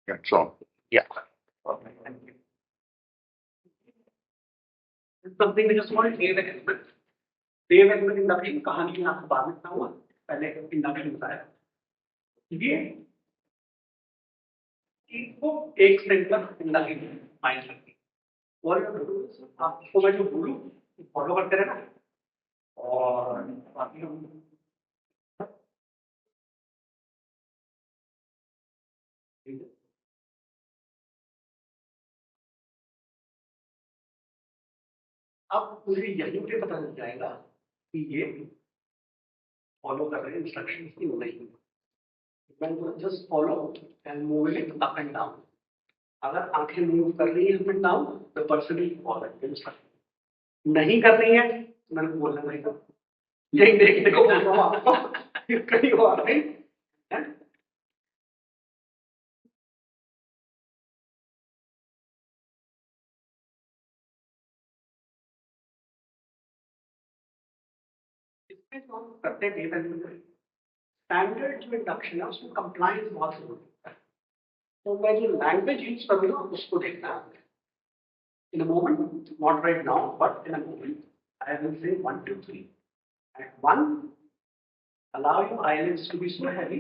That's all. Yeah. Perfect. Thank you. Something we just want to Dave and Edmund. Dave and Edmund induction कहानी में आपको बाद में बताऊंगा, पहले इंडक्शन बताया। ये इसको एक सेकंड तक इंडक्शन माइंड रखिए। और आपको मैं जो बोलूं फॉलो करते रहना और बाकी हम अब मुझे यहीं पे पता चल जाएगा कि ये फॉलो कर रहे हैं इंस्ट्रक्शंस की नहीं। When you just follow and move it up and down. अगर आंखें मूव कर रही है up and down, the person will follow the instruction. नहीं कर रही है, मैंने बोलना नहीं था। यही देखने को बोल रहा हूँ आपको, कहीं और नहीं। इसमें जो हम करते हैं स्टैंडर्ड जो इंडक्शन है उसमें कंप्लायंस बहुत जरूरी है। तो मैं जो लैंग्वेज यूज करूंगा उसको देखना है। In a moment, not right now, but in a moment, I will say 1, 2, 3. At 1, allow your eyelids to be so heavy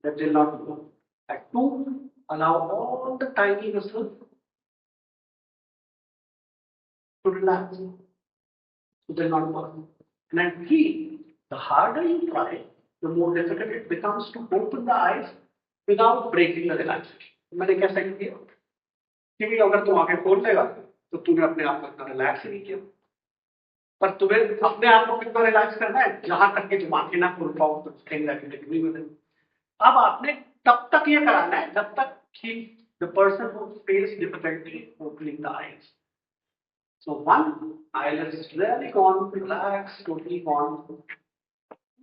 that they'll not move. At 2, allow all the tiny muscles to relax, so they'll not work. And at 3, the harder you try, the more difficult it becomes to open the eyes without breaking the relaxation. मैंने कैसे किया? क्योंकि अगर तुम आंखें खोल लेगा तो तूने अपने आप को इतना रिलैक्स नहीं किया। पर तुम्हें अपने आप को कितना रिलैक्स करना है, जहां तक कि तुम आंखें ना खोल पाओ तो अब आपने तब तक ये कराना है जब तक कि the person who faces difficulty opening the eyes. So 1, eyelids is really gone, relax, totally gone.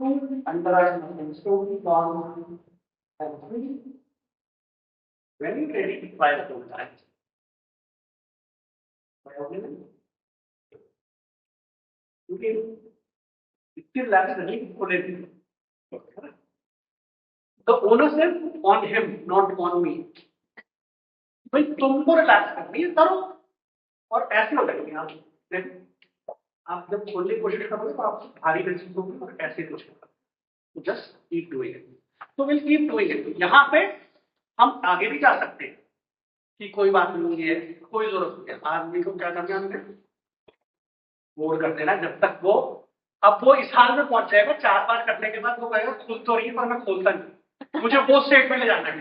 2, under eye muscles totally gone. And 3, when you're ready, try to open the eyes. The onus on him, not on me. भाई तुमको relax करनी है, करो। और ऐसे हो जाएंगे आप जब खोलने की कोशिश करोगे तो आप भारी महसूस होगी और ऐसे कुछ होगा। Just keep doing it. तो विल कीप डूइंग इट। यहाँ पे हम आगे भी जा सकते हैं कि कोई बात नहीं है, कोई जरूरत नहीं है। आदमी को क्या करना है, हमने मोड़ कर देना जब तक वो, अब वो इस हाल में पहुंच जाएगा 4 बार करने के बाद वो कहेगा खुल तो रही है पर मैं खोलता नहीं, मुझे वो स्टेट में ले जाना है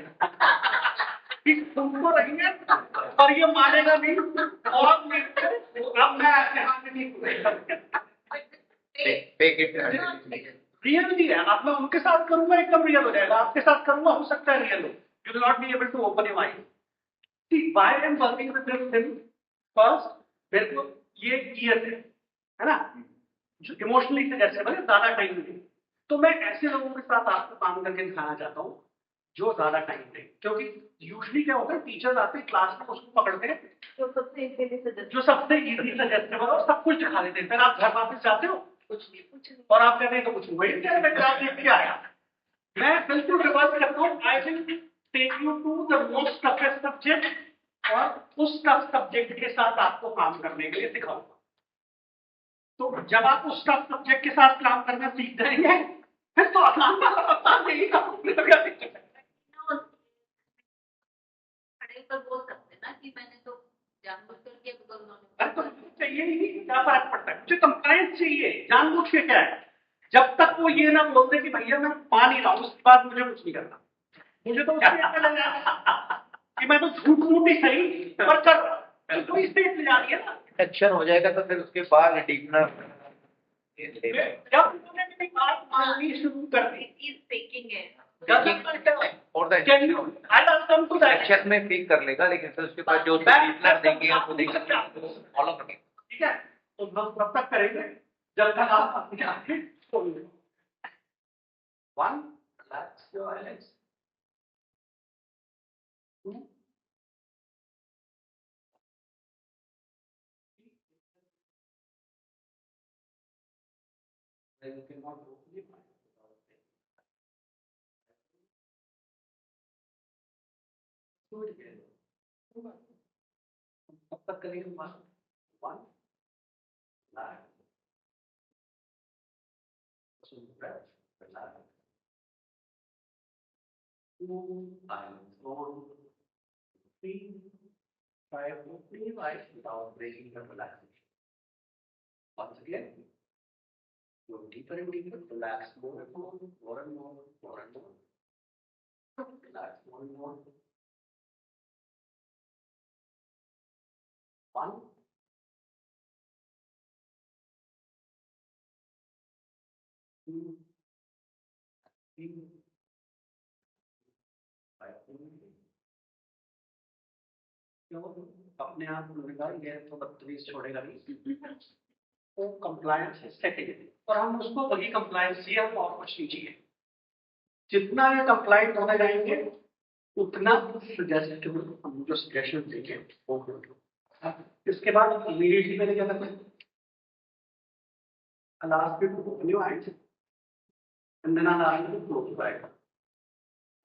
कि तुमको रही है और ये मानेगा नहीं और अब मैं ऐसे हाथ में नहीं रियल है। अब मैं उनके साथ करूंगा एकदम रियल हो जाएगा, आपके साथ करूंगा हो सकता है रियल हो। You will not be able to open your mind. See, why I am working with this thing? First, मेरे को ये ईयर है ना, जो इमोशनली सजेस्टेबल है, ज्यादा टाइम नहीं। तो मैं ऐसे लोगों के साथ आपको काम करके दिखाना चाहता हूँ जो ज्यादा टाइम दें, क्योंकि यूजुअली क्या होता है, टीचर्स आते हैं क्लास में, उसको पकड़ते हैं जो सबसे इजीली सजेस्टेबल और सब कुछ दिखा देते हैं। फिर आप घर वापस जाते हो कुछ नहीं और आप कहते हैं तो कुछ वही मैं क्लास देख के आया। मैं बिल्कुल रिवर्स करता हूँ। I will take you to the most toughest subject और उस टफ सब्जेक्ट के साथ आपको काम करने के लिए सिखाऊंगा। तो जब आप उस टफ सब्जेक्ट के साथ काम करना सीख जाएंगे फिर तो आसान यही पर बोल सकते ना कि मैंने तो जानबूझ कर किया बिकॉज़ उन्होंने चाहिए ही नहीं, क्या फर्क पड़ता है, मुझे कंप्लायंस चाहिए। जानबूझ के क्या है, जब तक वो ये ना बोलते कि भैया मैं मान ही रहा हूँ उसके बाद मुझे कुछ नहीं करना, मुझे तो कि मैं तो झूठ मूठ ही सही पर कर रहा हूँ, तो स्टेट ले जा रही है ना। एक्शन हो जाएगा तो फिर उसके बाद डीपनर जब उन्होंने मेरी बात माननी शुरू कर दी, इज टेकिंग इट और एक्शन में पिक कर लेगा, लेकिन फिर उसके बाद जो डीपनर देंगे वो देख सकते हैं फॉलो करेंगे। ठीक है, तो हम तब तक करेंगे जब तक आप अपने आप में खोल लें। 1, relax your eyelids. 2, then you cannot open your mind. अब तक करेंगे 1 relax, 2 eyes on, 3, try opening your eyes without breaking the relaxation. Once again, go deeper and deeper, relax more and more, more and more, more and more. Relax more and more. 1, 2, 3, 5. अपने आप लगेगा ये तो बदतमीज छोड़ेगा नहीं, वो compliance है सेटिंग, और हम उसको वही कंप्लायंस चाहिए, हम और कुछ नहीं चाहिए। जितना ये कंप्लाइंट होने जाएंगे उतना सजेस्टेबल हम जो सजेशन देंगे वो होगा। इसके बाद इमीडिएटली मैंने क्या करना है, I'll ask you to open your eyes and then I'll ask you to close your eyes.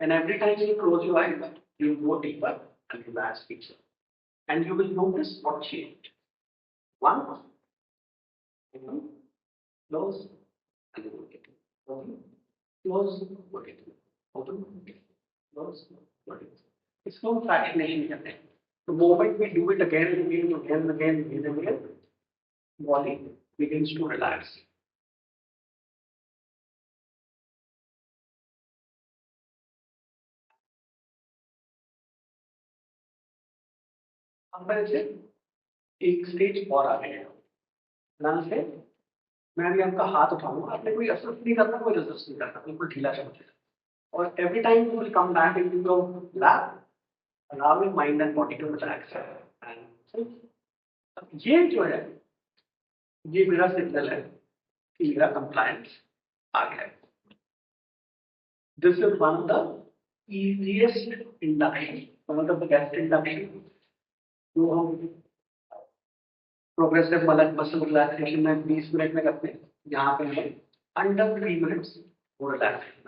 And every time you close your eyes, you go deeper and relax yourself. And you will notice what changed. 1, open, close, and look at it. Open, close, look at it. Open, close, look at it. It's no fractionation. The moment we do it again and again and again and again and again, body begins to relax. अब मैं इसे एक stage और आ गया ध्यान से, मैं भी आपका हाथ उठाऊंगा, आपने कोई असर नहीं करना, कोई रेजिस्ट नहीं करना, बिल्कुल ढीला छोड़ेगा, और every time you will come back into your lap, allowing mind and body to relax. And ये जो है ये मेरा सिग्नल है कि मेरा कंप्लायंस आ गया है। This is one of the easiest induction, one of the best induction जो हम प्रोग्रेसिव मसल रिलैक्सेशन में 20 मिनट में करते हैं, यहाँ पे हमें अंडर 3 मिनट्स वो relaxation.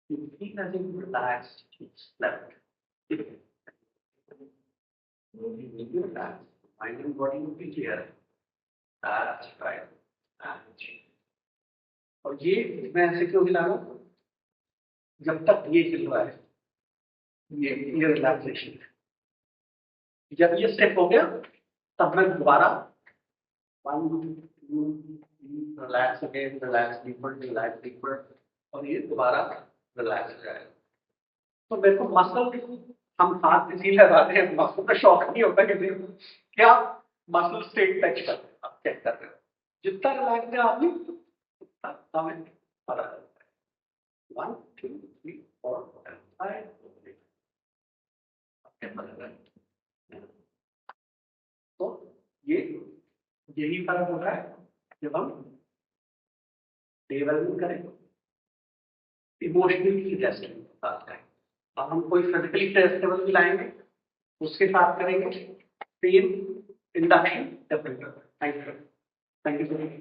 You feel as if relaxed, slept. You will be relaxed, mind and body will be clear. That's right. और ये मैं ऐसे क्यों हिला रहा हूँ, जब तक ये हिल रहा है ये रिलैक्सेशन है। जब ये स्टेप हो गया तब मैं दोबारा 1, 2, 3 रिलैक्स अगेन, रिलैक्स डीपर, और ये दोबारा रिलैक्स हो जाएगा। तो मेरे को मसल हम हाथ इसी लगाते हैं, मसल का शौक नहीं होता किसी को क्या मसल स्टेट टच कर रहे हैं, आप चेक कर रहे हो, जितना रिलैक्स है आदमी उतना हमें पता चलता है। 1, 2, 3, 4, 5, 6। तो यही फर्क होता है जब हम डेवलपमेंट करें, इमोशनली टेस्टिंग बात करें। अब हम कोई फिजिकली टेस्टेबल भी लाएंगे, उसके साथ करेंगे same induction development. Thank you so much.